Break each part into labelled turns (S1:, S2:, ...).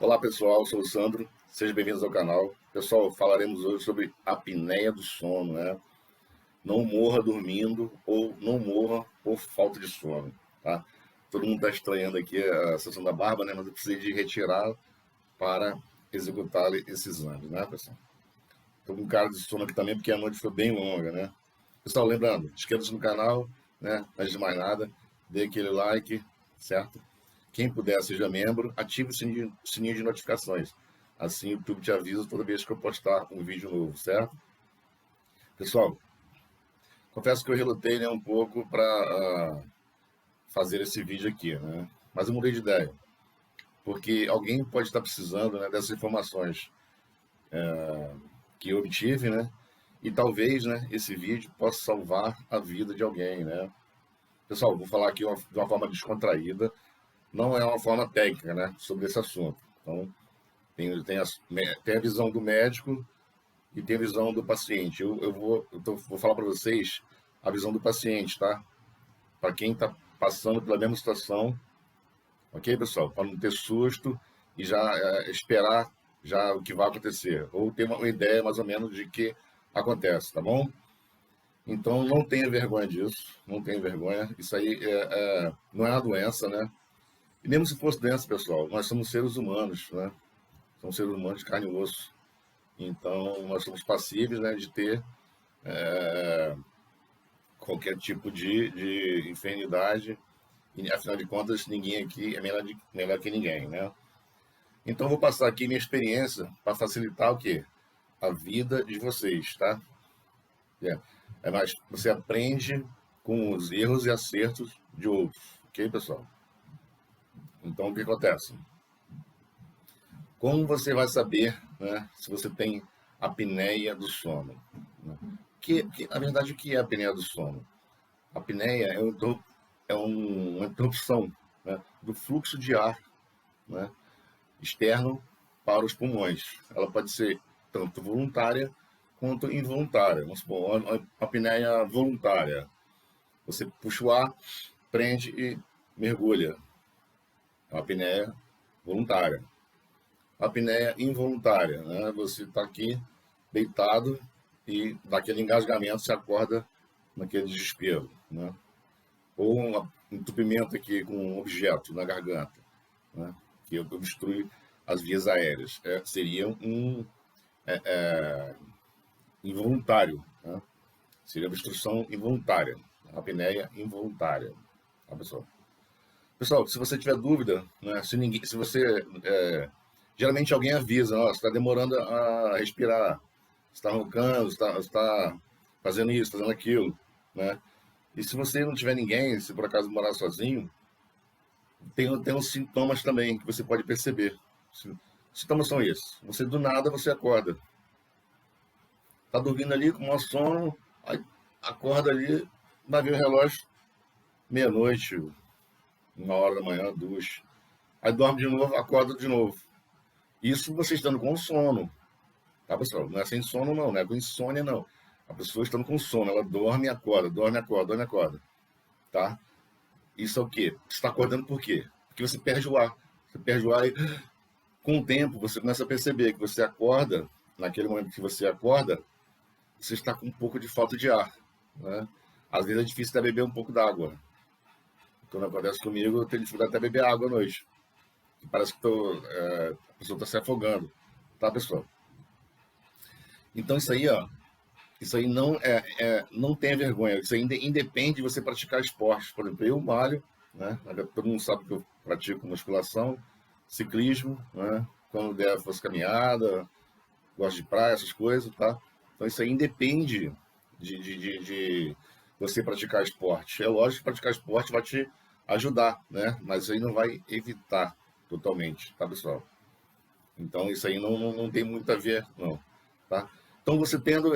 S1: Olá pessoal, sou o Sandro, sejam bem-vindos ao canal. Pessoal, falaremos hoje sobre a apneia do sono, né? Não morra dormindo ou não morra por falta de sono, tá? Todo mundo está estranhando aqui a sessão da barba, né? Mas eu precisei de retirar para executar esse exame, né, pessoal? Estou com cara de sono aqui também porque a noite foi bem longa, né? Pessoal, lembrando, inscreva-se no canal, né? Antes de mais nada, dê aquele like, certo? Quem puder, seja membro, ative o sininho de notificações. Assim o YouTube te avisa toda vez que eu postar um vídeo novo, certo? Pessoal, confesso que eu relutei, né, um pouco para fazer esse vídeo aqui, né? Mas eu mudei de ideia, porque alguém pode estar precisando, né, dessas informações que eu obtive, né? E talvez, né, esse vídeo possa salvar a vida de alguém, né? Pessoal, vou falar aqui de uma forma descontraída, não é uma forma técnica, né, sobre esse assunto. Então, tem a visão do médico e tem a visão do paciente. Vou falar para vocês a visão do paciente, tá? Para quem está passando pela mesma situação, ok, pessoal? Para não ter susto e já esperar já o que vai acontecer, ou ter uma ideia mais ou menos de que acontece, tá bom? Então, não tenha vergonha disso, não tenha vergonha. Isso aí não é uma doença, né? E mesmo se fosse doença, pessoal, nós somos seres humanos, né? Somos seres humanos de carne e osso. Então, nós somos passíveis, né, de ter qualquer tipo de enfermidade. E, afinal de contas, ninguém aqui é melhor que ninguém, né? Então, vou passar aqui minha experiência para facilitar o quê? A vida de vocês, tá? Mas você aprende com os erros e acertos de outros, ok, pessoal? Então, o que acontece? Como você vai saber, né, se você tem apneia do sono? Né? Na verdade, o que é a apneia do sono? A apneia uma interrupção, né, do fluxo de ar, né, externo para os pulmões. Ela pode ser tanto voluntária quanto involuntária. Vamos supor, uma apneia voluntária. Você puxa o ar, prende e mergulha. É uma apneia voluntária. A apneia involuntária, né? Você está aqui deitado e daquele engasgamento se acorda naquele desespero, né? Ou um entupimento aqui com um objeto na garganta, né? Que obstrui as vias aéreas. Seria um involuntário, né? Seria obstrução involuntária, a apneia involuntária, tá, pessoal? Pessoal, se você tiver dúvida, né, se você geralmente alguém avisa, ó, você está demorando a respirar, está roncando, está fazendo isso, fazendo aquilo, né? E se você não tiver ninguém, se por acaso morar sozinho, tem uns sintomas também que você pode perceber. Sintomas são esses. Você do nada você acorda, tá dormindo ali com um sono, aí acorda ali, vai ver o relógio, meia-noite, 1 hora da manhã, 2. Aí dorme de novo, acorda de novo. Isso você estando com sono, tá, pessoal? Não é sem sono, não é com insônia, não. A pessoa estando com sono, ela dorme e acorda, dorme e acorda, dorme e acorda, tá? Isso é o quê? Você está acordando por quê? Porque você perde o ar. Você perde o ar e, com o tempo, você começa a perceber que você acorda, naquele momento que você acorda, você está com um pouco de falta de ar, né? Às vezes é difícil até beber um pouco d'água. Quando acontece comigo, eu tenho dificuldade até beber água à noite. Parece que a pessoa está se afogando, tá, pessoal? Então isso aí, ó, isso aí não tenha vergonha. Isso aí independe de você praticar esportes. Por exemplo, eu malho, né? Todo mundo sabe que eu pratico musculação, ciclismo, né? Quando der, fosse caminhada, gosto de praia, essas coisas, tá? Então isso aí independe de você praticar esporte. É lógico que praticar esporte vai te ajudar, né? Mas isso aí não vai evitar totalmente, tá, pessoal? Então isso aí não tem muito a ver, não, tá? Então você tendo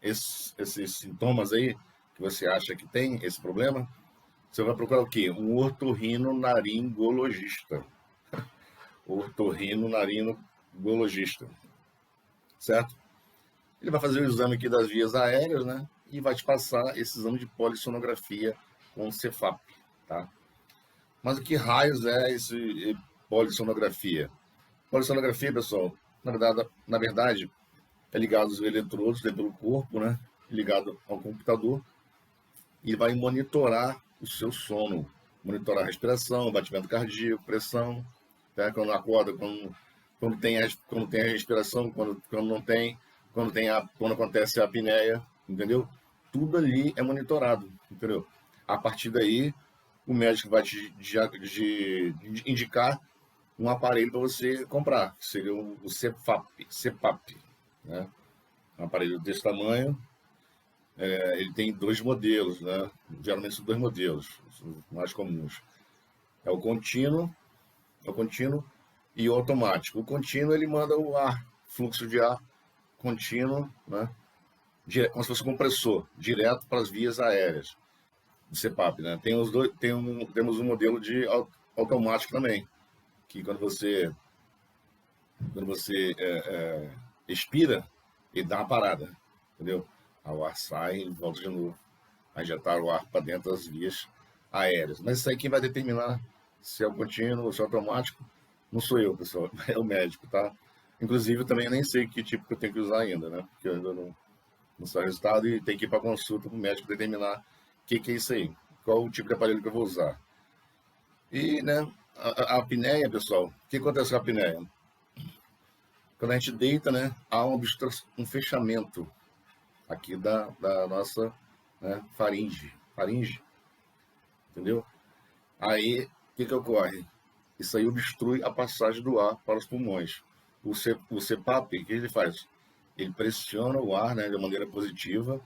S1: esses sintomas aí, que você acha que tem esse problema, você vai procurar o quê? Um otorrinolaringologista. Otorrinolaringologista, certo? Ele vai fazer o exame aqui das vias aéreas, né? E vai te passar esse exame de polissonografia com o Cefap, tá? Mas o que raios é polissonografia. Polissonografia, pessoal, na verdade é ligado aos eletrodos dentro do corpo, né? Ligado ao computador e vai monitorar o seu sono, monitorar a respiração, batimento cardíaco, pressão, tá? Quando acorda, quando tem a respiração, quando não tem, quando acontece a apneia, entendeu? Tudo ali é monitorado, entendeu? A partir daí, o médico vai te indicar um aparelho para você comprar, que seria o CPAP, né? Um aparelho desse tamanho, ele tem dois modelos, né? Geralmente são dois modelos, os mais comuns. É o contínuo e o automático. O contínuo ele manda o ar, fluxo de ar contínuo, né? Como se fosse um compressor, direto para as vias aéreas do CPAP, né? Tem os dois, temos um modelo de automático também, que quando você expira, ele dá uma parada, entendeu? Aí o ar sai e volta de novo a injetar o ar para dentro das vias aéreas. Mas isso aí quem vai determinar se é o contínuo ou se é automático não sou eu, pessoal, é o médico, tá? Inclusive, eu também nem sei que tipo que eu tenho que usar ainda, né? Porque eu ainda não sei o resultado e tem que ir para consulta para o médico determinar o que é isso aí, qual o tipo de aparelho que eu vou usar. E, né, a apneia, pessoal, o que acontece com a apneia? Quando a gente deita, né, há um fechamento aqui da nossa, né, faringe, entendeu? Aí, o que ocorre? Isso aí obstrui a passagem do ar para os pulmões. O CPAP, o que ele faz? Ele pressiona o ar, né, de maneira positiva,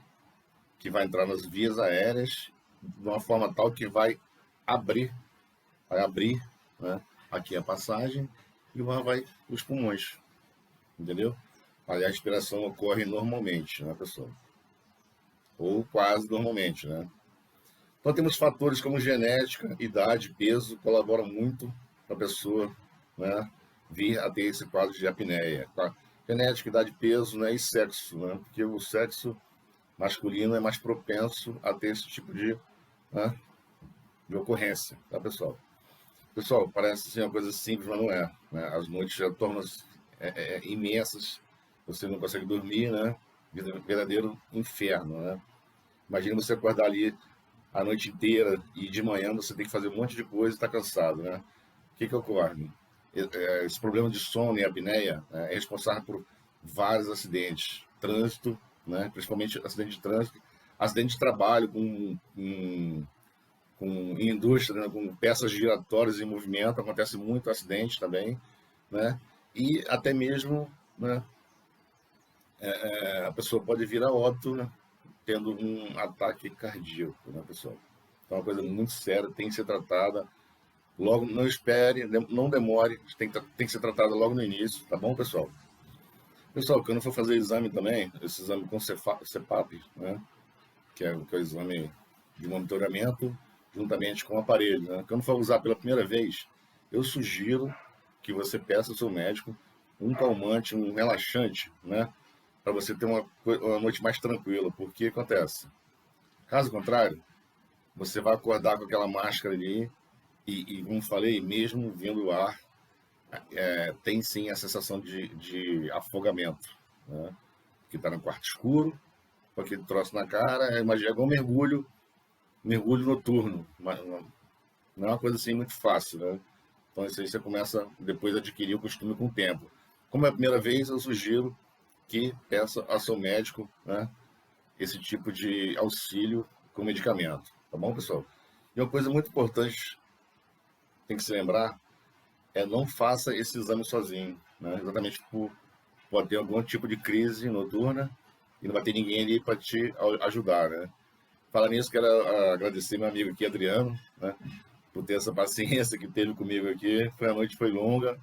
S1: que vai entrar nas vias aéreas, de uma forma tal que vai abrir, né, aqui a passagem, e o ar vai para os pulmões, entendeu? Aí a respiração ocorre normalmente, né, pessoal? Ou quase normalmente, né? Então temos fatores como genética, idade, peso, colaboram muito para a pessoa, né, vir a ter esse quadro de apneia. Tá? Genética, idade, peso, né, e sexo, né? Porque o sexo masculino é mais propenso a ter esse tipo né, de ocorrência, tá, pessoal? Pessoal, parece ser uma coisa simples, mas não é. Né? As noites já tornam-se imensas, você não consegue dormir, né? Verdadeiro inferno, né? Imagina você acordar ali a noite inteira e de manhã você tem que fazer um monte de coisa e está cansado, né? O que ocorre? Esse problema de sono e apneia, né, é responsável por vários acidentes, trânsito, né? Principalmente acidente de trânsito, acidente de trabalho com indústria, né, com peças giratórias em movimento, acontece muito acidente também, né? E até mesmo, né, a pessoa pode vir a óbito, né, tendo um ataque cardíaco, né, pessoal? Então é uma coisa muito séria, tem que ser tratada. Logo, não espere, não demore, tem que ser tratada logo no início, tá bom, pessoal? Pessoal, quando for fazer exame também, esse exame com CPAP, né, que é o exame de monitoramento, juntamente com o aparelho, né? Quando for usar pela primeira vez, eu sugiro que você peça ao seu médico um calmante, um relaxante, né? Para você ter uma noite mais tranquila, porque acontece. Caso contrário, você vai acordar com aquela máscara ali como falei, mesmo vendo o ar, tem sim a sensação de afogamento, né? Que está no quarto escuro, com aquele troço na cara, imagina, é igual mergulho noturno, não é uma coisa assim muito fácil, né? Então isso aí você começa depois a adquirir o costume com o tempo. Como é a primeira vez, eu sugiro que peça ao seu médico, né, esse tipo de auxílio com medicamento, tá bom, pessoal? E uma coisa muito importante, tem que se lembrar, não faça esse exame sozinho, né? Exatamente pode ter algum tipo de crise noturna e não vai ter ninguém ali para te ajudar, né? Falar nisso, quero agradecer meu amigo aqui, Adriano, né, por ter essa paciência que teve comigo aqui. A noite foi longa,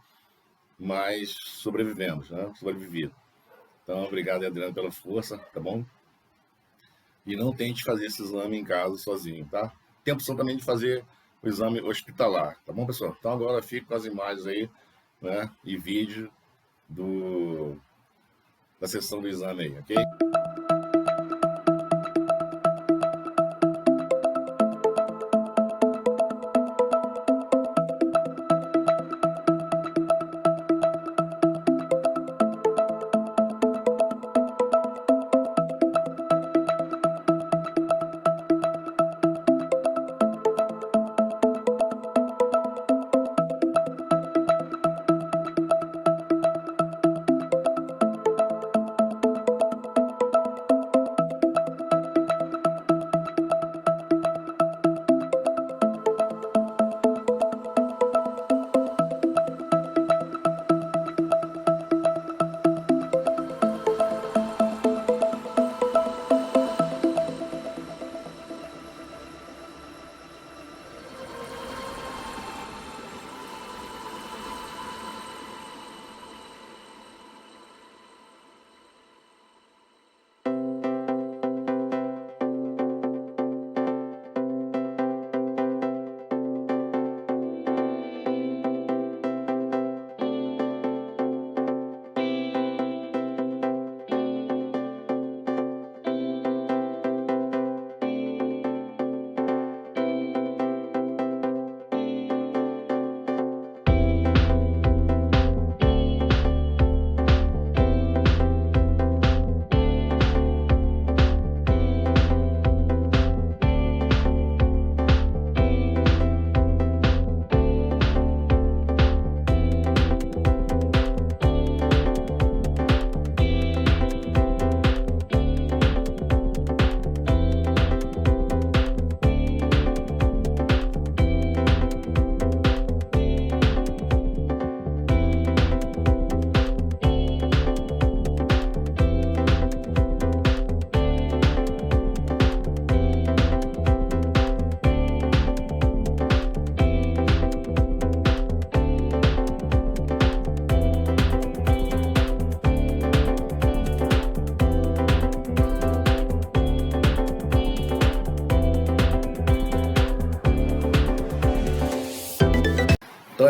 S1: mas sobrevivemos, né? Sobrevivi. Então, obrigado, Adriano, pela força, tá bom? E não tente fazer esse exame em casa sozinho, tá? Tem a opção também de fazer o exame hospitalar, tá bom, pessoal? Então, agora fico com as imagens aí, né? E vídeo da sessão do exame aí, ok?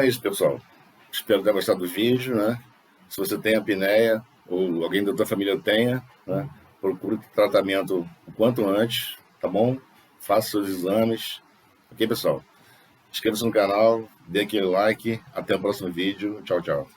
S1: é isso, pessoal. Espero ter gostado do vídeo, né? Se você tem apneia, ou alguém da tua família tenha, né? Procure tratamento o quanto antes, tá bom? Faça seus exames. Ok, pessoal? Inscreva-se no canal, dê aquele like. Até o próximo vídeo. Tchau, tchau.